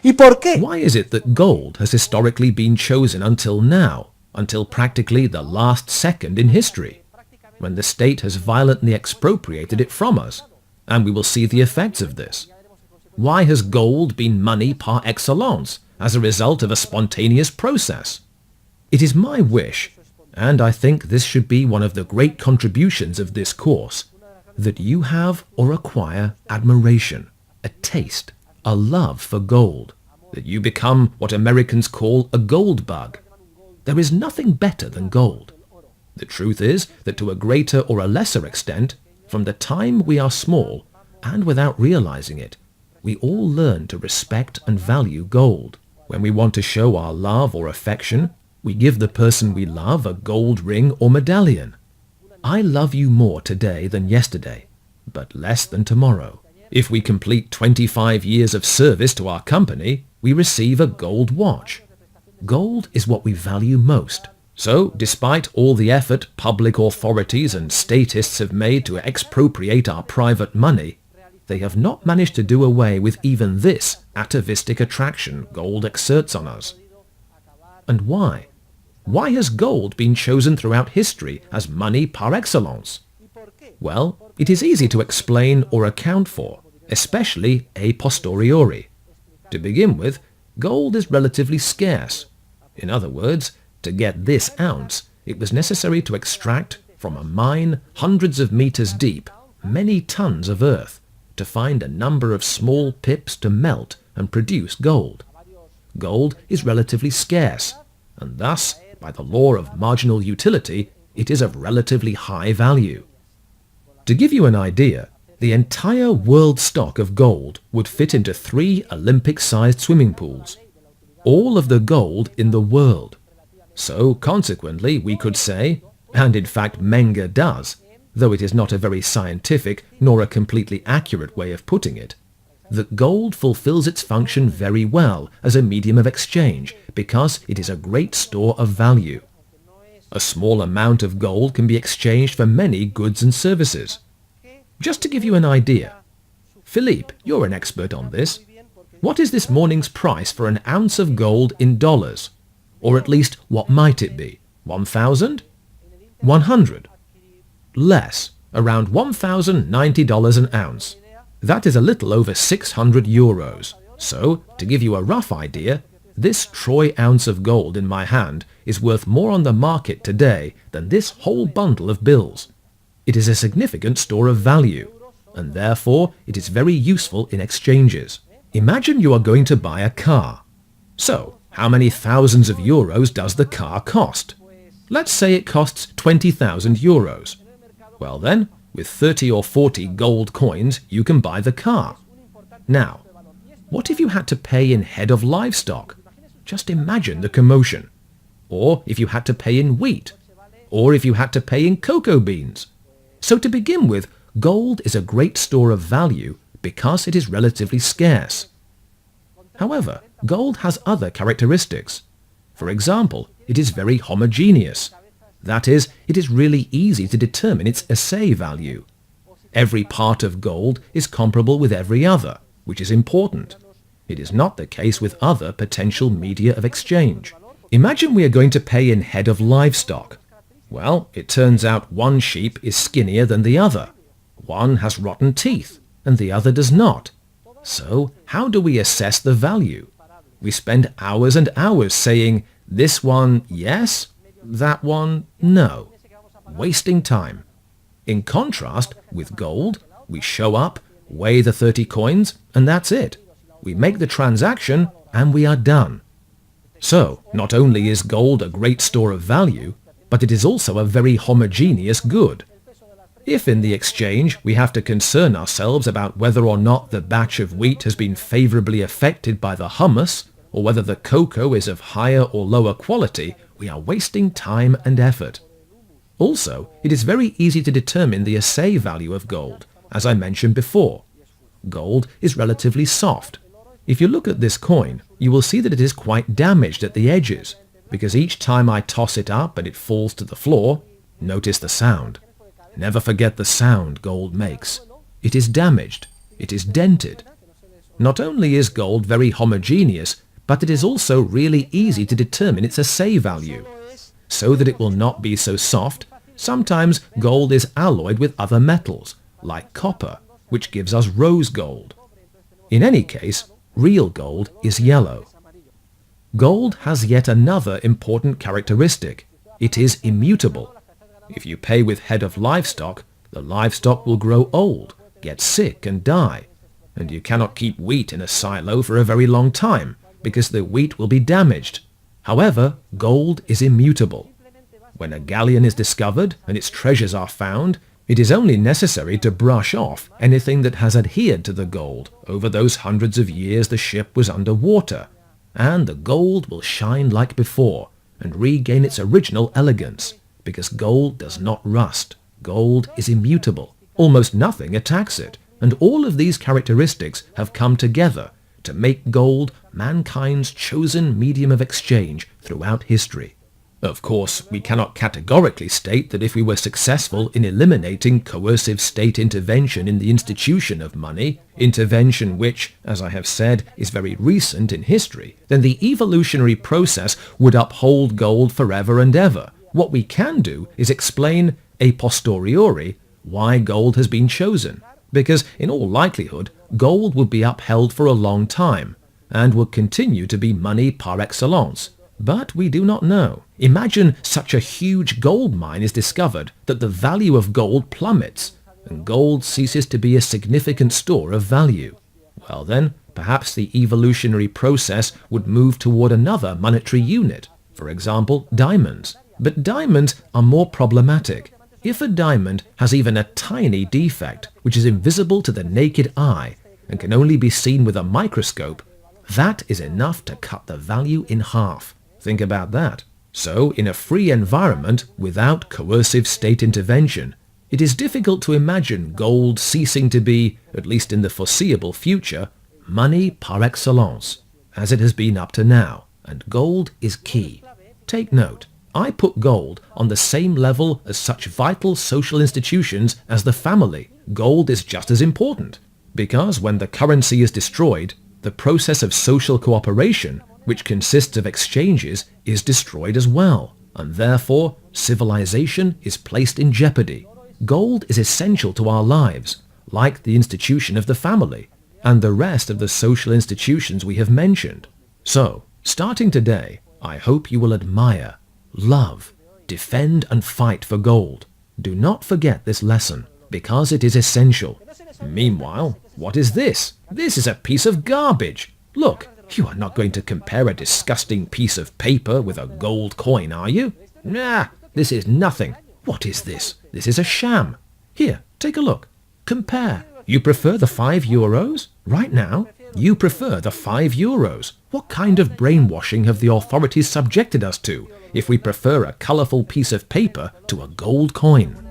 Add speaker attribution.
Speaker 1: ¿Y por qué?
Speaker 2: Why is it that gold has historically been chosen until now, until practically the last second in history, when the state has violently expropriated it from us, and we will see the effects of this? Why has gold been money par excellence as a result of a spontaneous process? It is my wish, and I think this should be one of the great contributions of this course, that you have or acquire admiration, a taste, a love for gold, that you become what Americans call a gold bug. There is nothing better than gold. The truth is that to a greater or a lesser extent, from the time we are small, and without realizing it, we all learn to respect and value gold. When we want to show our love or affection, we give the person we love a gold ring or medallion. I love you more today than yesterday, but less than tomorrow. If we complete 25 years of service to our company, we receive a gold watch. Gold is what we value most. So, despite all the effort public authorities and statists have made to expropriate our private money, they have not managed to do away with even this atavistic attraction gold exerts on us. And why? Why has gold been chosen throughout history as money par excellence? Well, it is easy to explain or account for, especially a posteriori. To begin with, gold is relatively scarce. In other words, to get this ounce, it was necessary to extract from a mine hundreds of meters deep many tons of earth to find a number of small pips to melt and produce gold. Gold is relatively scarce, and thus, by the law of marginal utility, it is of relatively high value. To give you an idea, the entire world stock of gold would fit into 3 Olympic-sized swimming pools. All of the gold in the world. So, consequently, we could say, and in fact Menger does, though it is not a very scientific nor a completely accurate way of putting it, that gold fulfills its function very well as a medium of exchange because it is a great store of value. A small amount of gold can be exchanged for many goods and services. Just to give you an idea, Philippe, you're an expert on this. What is this morning's price for an ounce of gold in dollars? Or at least, what might it be? 1,000? 100? Less, around $1,090 an ounce. That is a little over 600 euros. So, to give you a rough idea, this troy ounce of gold in my hand is worth more on the market today than this whole bundle of bills. It is a significant store of value, and therefore it is very useful in exchanges. Imagine you are going to buy a car. So, how many thousands of euros does the car cost? Let's say it costs 20,000 euros. Well then, with 30 or 40 gold coins, you can buy the car. Now, what if you had to pay in head of livestock? Just imagine the commotion. Or if you had to pay in wheat. Or if you had to pay in cocoa beans. So to begin with, gold is a great store of value because it is relatively scarce. However, gold has other characteristics. For example, it is very homogeneous. That is, it is really easy to determine its assay value. Every part of gold is comparable with every other, which is important. It is not the case with other potential media of exchange. Imagine we are going to pay in head of livestock. Well, it turns out one sheep is skinnier than the other. One has rotten teeth, and the other does not. So, how do we assess the value? We spend hours and hours saying, this one, yes, that one, no. Wasting time. In contrast, with gold, we show up, weigh the 30 coins, and that's it. We make the transaction, and we are done. So, not only is gold a great store of value, but it is also a very homogeneous good. If in the exchange we have to concern ourselves about whether or not the batch of wheat has been favorably affected by the hummus, or whether the cocoa is of higher or lower quality, we are wasting time and effort. Also, it is very easy to determine the assay value of gold, as I mentioned before. Gold is relatively soft. If you look at this coin, you will see that it is quite damaged at the edges, because each time I toss it up and it falls to the floor, notice the sound. Never forget the sound gold makes. It is damaged. It is dented. Not only is gold very homogeneous, but it is also really easy to determine its assay value. So that it will not be so soft, sometimes gold is alloyed with other metals, like copper, which gives us rose gold. In any case, real gold is yellow. Gold has yet another important characteristic. It is immutable. If you pay with head of livestock, the livestock will grow old, get sick and die, and you cannot keep wheat in a silo for a very long time, because the wheat will be damaged. However, gold is immutable. When a galleon is discovered and its treasures are found, it is only necessary to brush off anything that has adhered to the gold over those hundreds of years the ship was under water, and the gold will shine like before and regain its original elegance, because gold does not rust. Gold is immutable. Almost nothing attacks it, and all of these characteristics have come together to make gold mankind's chosen medium of exchange throughout history. Of course, we cannot categorically state that if we were successful in eliminating coercive state intervention in the institution of money, intervention which, as I have said, is very recent in history, then the evolutionary process would uphold gold forever and ever. What we can do is explain a posteriori why gold has been chosen, because in all likelihood, gold would be upheld for a long time, and would continue to be money par excellence. But we do not know. Imagine such a huge gold mine is discovered that the value of gold plummets, and gold ceases to be a significant store of value. Well then, perhaps the evolutionary process would move toward another monetary unit, for example, diamonds. But diamonds are more problematic. If a diamond has even a tiny defect, which is invisible to the naked eye, and can only be seen with a microscope, that is enough to cut the value in half. Think about that. So, in a free environment without coercive state intervention, it is difficult to imagine gold ceasing to be, at least in the foreseeable future, money par excellence, as it has been up to now, and gold is key. Take note, I put gold on the same level as such vital social institutions as the family. Gold is just as important, because when the currency is destroyed, the process of social cooperation, which consists of exchanges, is destroyed as well, and therefore civilization is placed in jeopardy. Gold is essential to our lives, like the institution of the family, and the rest of the social institutions we have mentioned. So, starting today, I hope you will admire, love, defend and fight for gold. Do not forget this lesson, because it is essential. Meanwhile, what is this? This is a piece of garbage. Look, you are not going to compare a disgusting piece of paper with a gold coin, are you? Nah, this is nothing. What is this? This is a sham. Here, take a look. Compare. You prefer the 5 euros? Right now, you prefer the 5 euros. What kind of brainwashing have the authorities subjected us to if we prefer a colourful piece of paper to a gold coin?